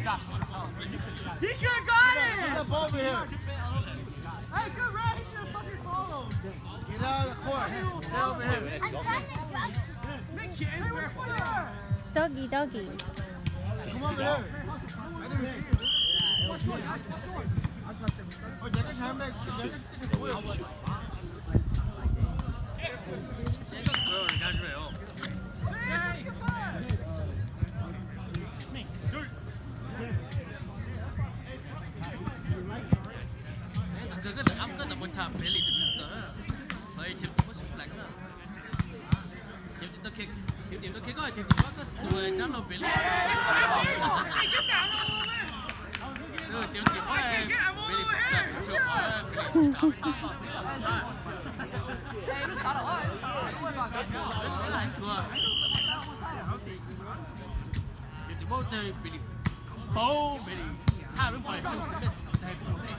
He could have got Get it! that ball over here. Hey, good red. He should have fucking followed. Get out of the court. Get over here. I'm trying to drop. Hey, where's Fuller? Doggy, doggy. Come over here. I didn't see it. 내가 잘못 내가 뭐야? 그거는 아무거나 못하 벨리 됐어. 거의 지금 có sức lạnh sao? Chiều tôi kia, chiều tôi kia coi thì có cái người nó là 벨리. Rồi chiều chiều có 벨리 Chiều bố chơi 벨리. Bố 벨리. À đúng rồi, chung sẽ thầy cũng đấy.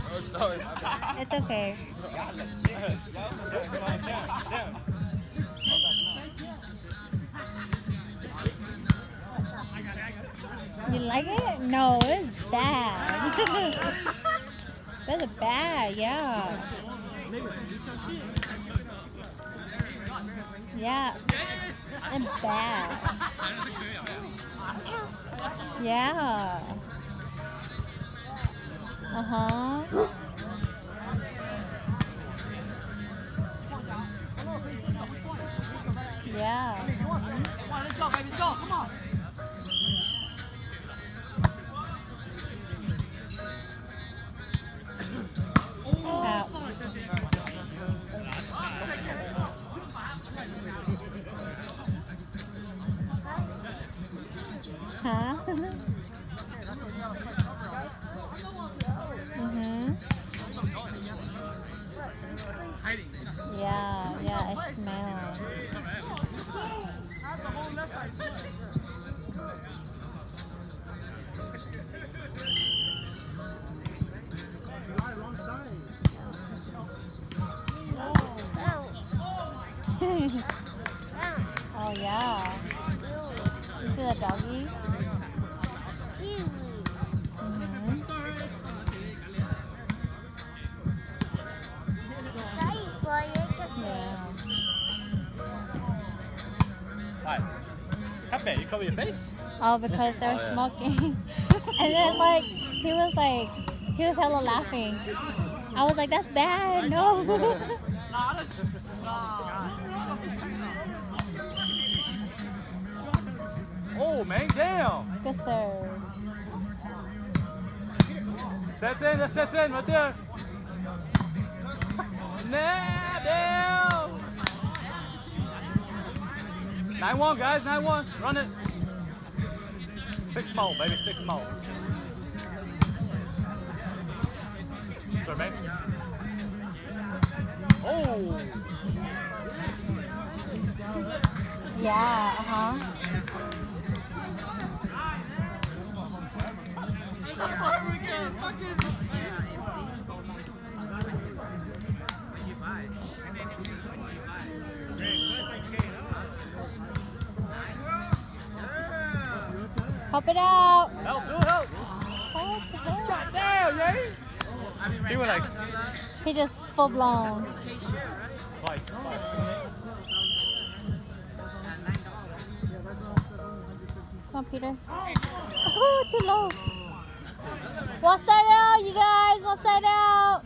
Oh, sorry. It's okay. You like it? No, it's bad. That's bad, yeah. Yeah. It's bad. Yeah. Uh-huh. Yeah. Let's go, baby. Let's go. Come on. Out. Huh? Mhm. Yeah, yeah, I smell. Oh yeah. You see the doggy? Mhm. Yeah. Hi. Happy, you cover your face? Oh, because they were smoking. And then he was hella laughing. I was like, that's bad, no. Oh, man, damn. Good sir. Sets in, that sets in right there. Nah, damn. 9-1, guys, 9-1. Run it. 6 more, baby, 6 more. Sorry, mate. Oh. Yeah, uh-huh. Help it out. Help, do help. Help, help. Damn, yeah. He was like He just full blown. twice. Come on, Peter. Oh, too low. One side out, you guys. One side out.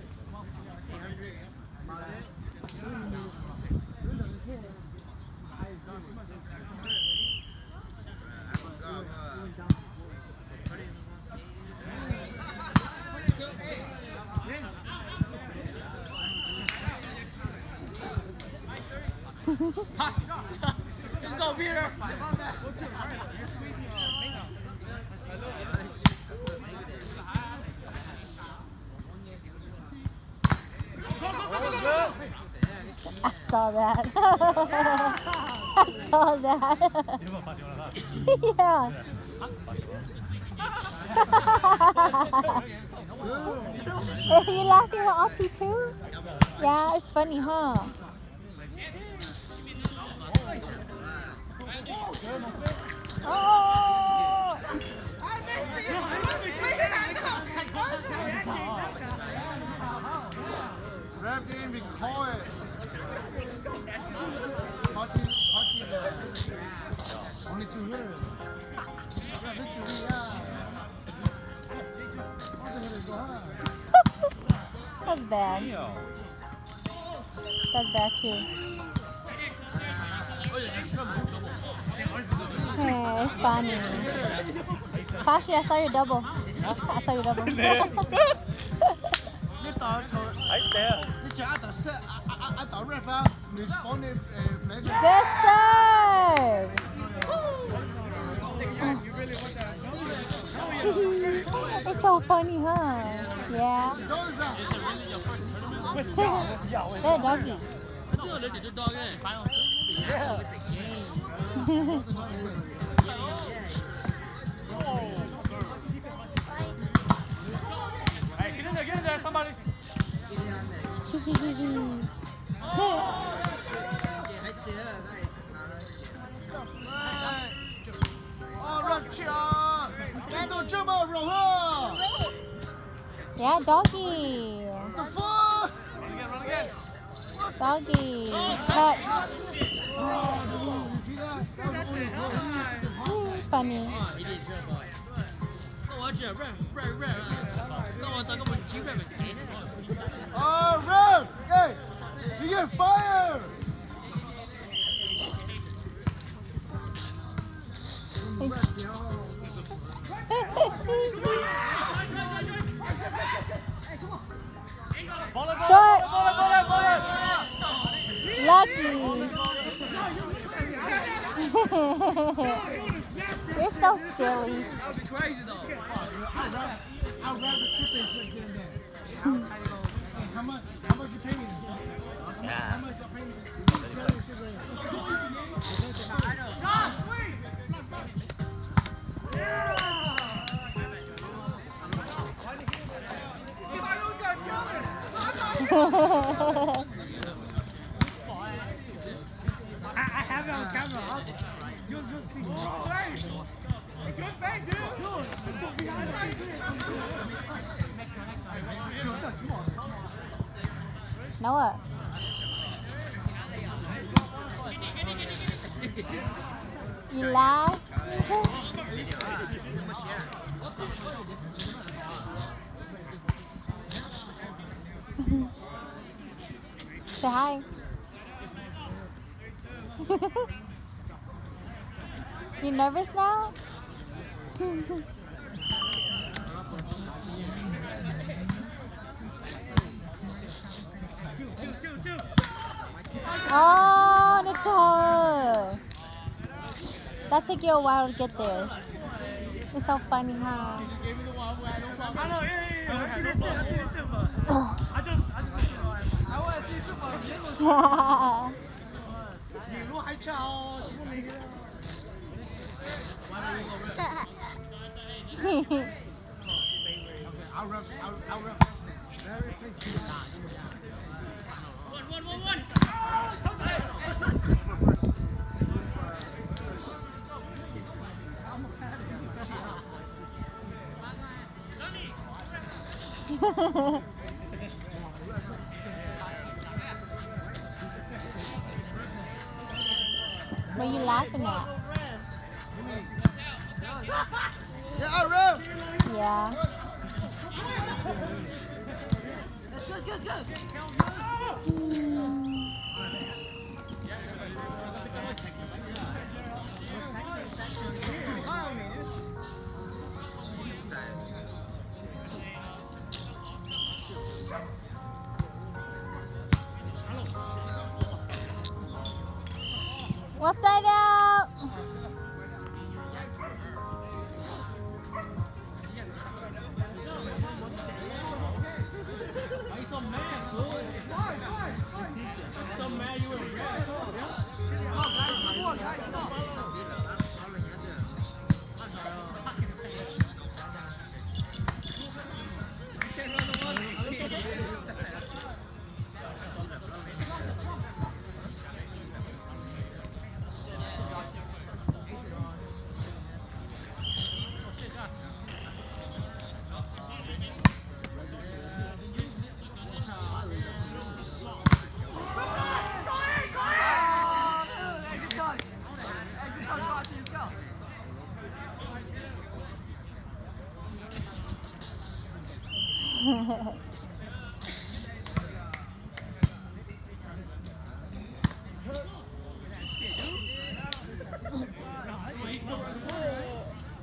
Let's go, Peter. I saw that. I saw that. Yeah. You laughing at Auntie too? Yeah, it's funny, huh? Oh! Ref didn't even call it. Touching only 2 hitters. Yeah, victory, yeah. All the hitters go high. That's bad. That's bad too. Hey, it's funny. Kashi, I saw your double. I saw your double. 你打球， Right there. 你只要打射，打 ref 啊，你幫你名字。 Good serve. It's so funny, huh? Yeah. Hey, doggy. Hey, get in there, somebody. Yeah, doggy. fuck? Run again. Doggy. Touch. Funny. Oh, ref! Hey, you get fired! Short. Lucky. You're so silly. That would be crazy though. I'd rather chip and shit than that. How much you pay me? How much you pay me? I have it on camera. You'll see. Good thing, dude. Now what? You laugh? Say hi. You nervous now? Oh, the tour. That took you a while to get there. It's so funny, huh? Hello, yeah. 我今天这么。I just. I want to see some. 你路还长哦，这么一个。I'll rub. Very tasty. One. What are you laughing at? Yeah, I'll rub. Yeah. What's that out?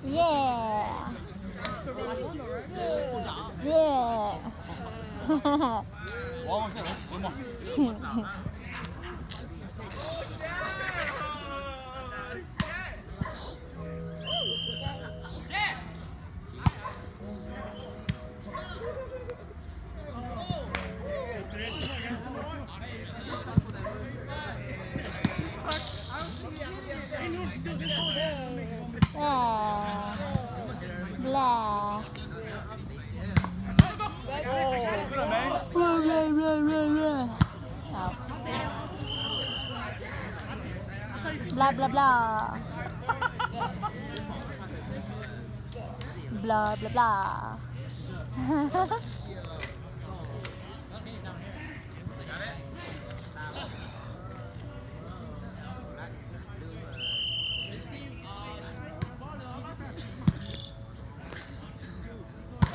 Yeah. Yeah. Blah. Blah blah blah. Blah blah blah.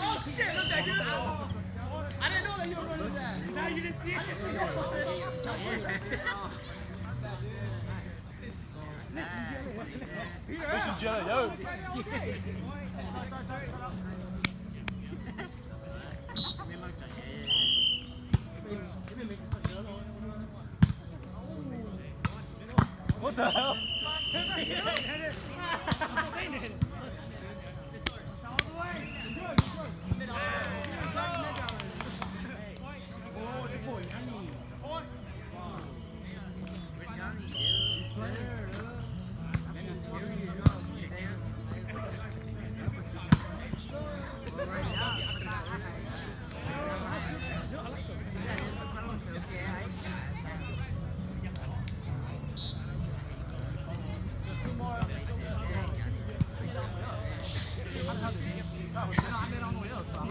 Oh shit! Look at you. I didn't know that you were going to do that. Now you didn't see it. Listen, Jelly, yo. What the hell?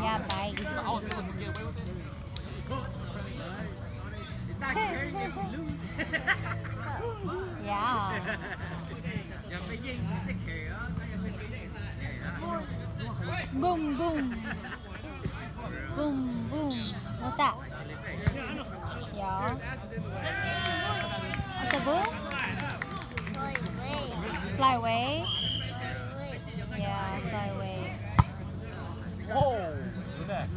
Yeah, bye. Yeah. Boom, boom. Boom, boom. What's that? Yeah. What's a boom? Fly away. Yeah, fly away. Whoa! To the back.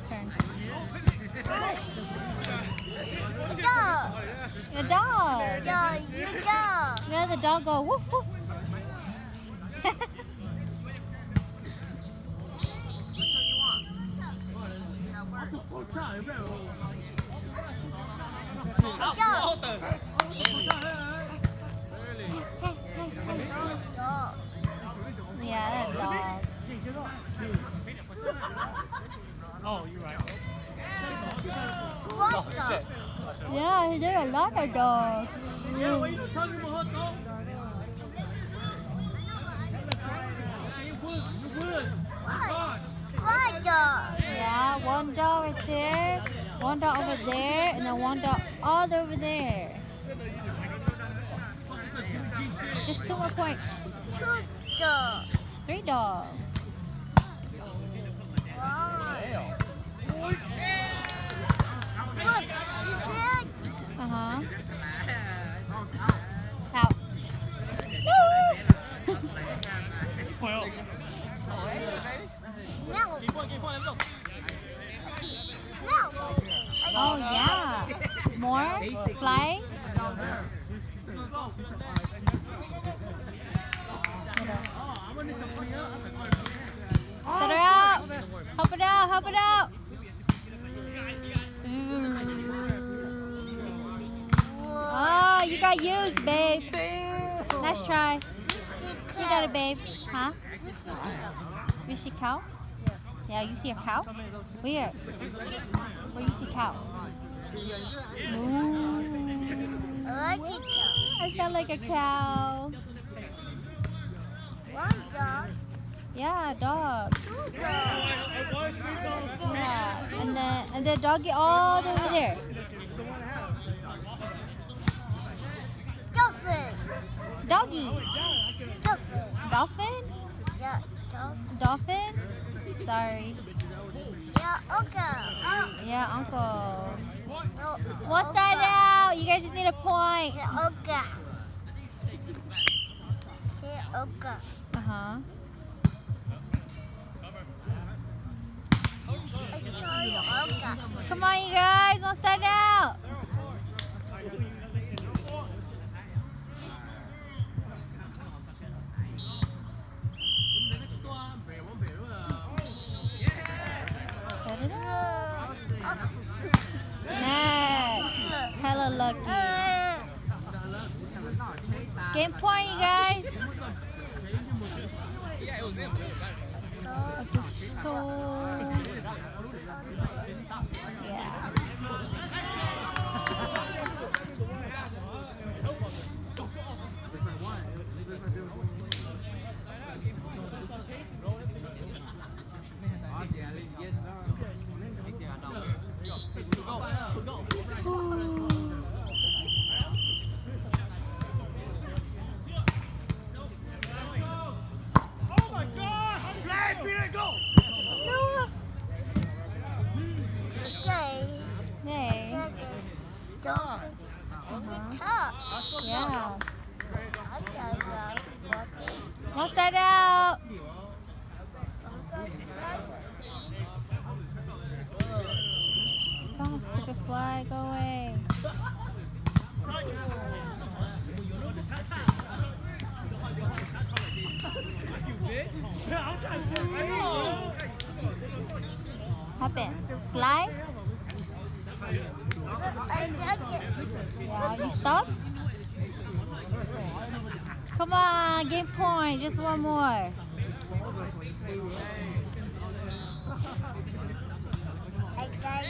Turn. Go! The dog. Go, you go. Yeah, the dog go woof woof. Go. Yeah, that dog. Oh, you're right. What Oh, shit. Yeah, there are a lot of dogs. Yeah, what you talking about, though? You good. What dog? Yeah, one dog right there, one dog over there, and then one dog all over there. Just 2 more points. Two dog. 3 dogs. Wow. Look, you see? Uh-huh. Out. No. Keep on, let's go. No. Oh, yeah. More. Fly. Set her out. Help it out. Help it out. Oh, you got used, babe. Nice try. You got it, babe. Huh? You see cow? Yeah, you see a cow? Where? Where you see cow? Moo. I sound like a cow. One dog. Yeah, dog. Two dogs. Yeah. And the doggy all over there. Dolphin. Doggy. Dolphin. Dolphin? Yeah, dolphin. Dolphin? Sorry. Yeah, okay. Yeah, uncle. No, What's that out? You guys just need a point. Yeah, okay. Say okay. Uh-huh. I told you okay. Come on, you guys. What's that out? Set it up. Next. Hella lucky. Game point, you guys. So, yeah. Oh my God! Flash, Peter, go! Okay. Hey. Dolphin. In the top. Yeah. Okay, walking. What's that out? Oh, stupid fly, go away. Happen. Fly? I said it. Yeah, you stop? Come on, game point. Just one more. I got it.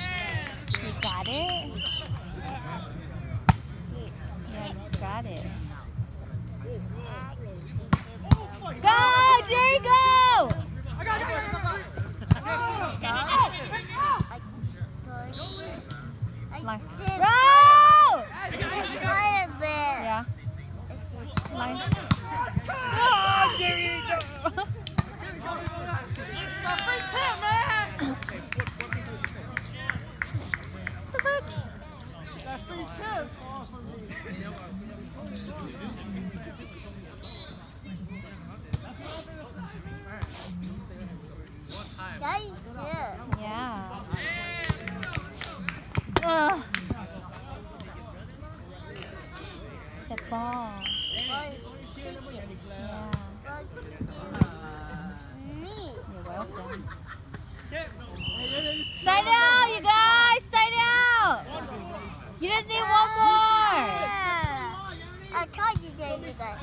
You got it? Yeah, you got it. Go, Jerry, go! Line. Roll! Yeah. Line. Oh, Jerry, My free tip, man! the fuck? That free tip! Yeah. Ugh. fall. Boy, chicken. Yeah. Boy, chicken. Me. You're welcome. Side out, you guys! Side out! You just need one more! I told you that you guys.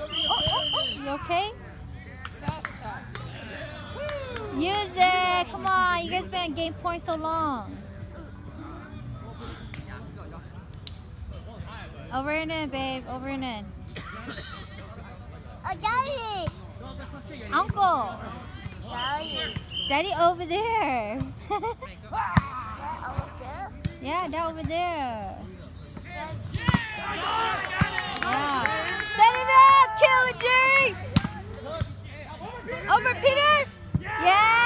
You okay? That. Use it! Come on, you guys been on game point so long. Over and in, babe. Over and in. Oh, Daddy. Uncle! Daddy. Daddy over there. That over there. Yeah, that over there. That. Yeah. Set it up, Killer G! Over, Peter! Yeah!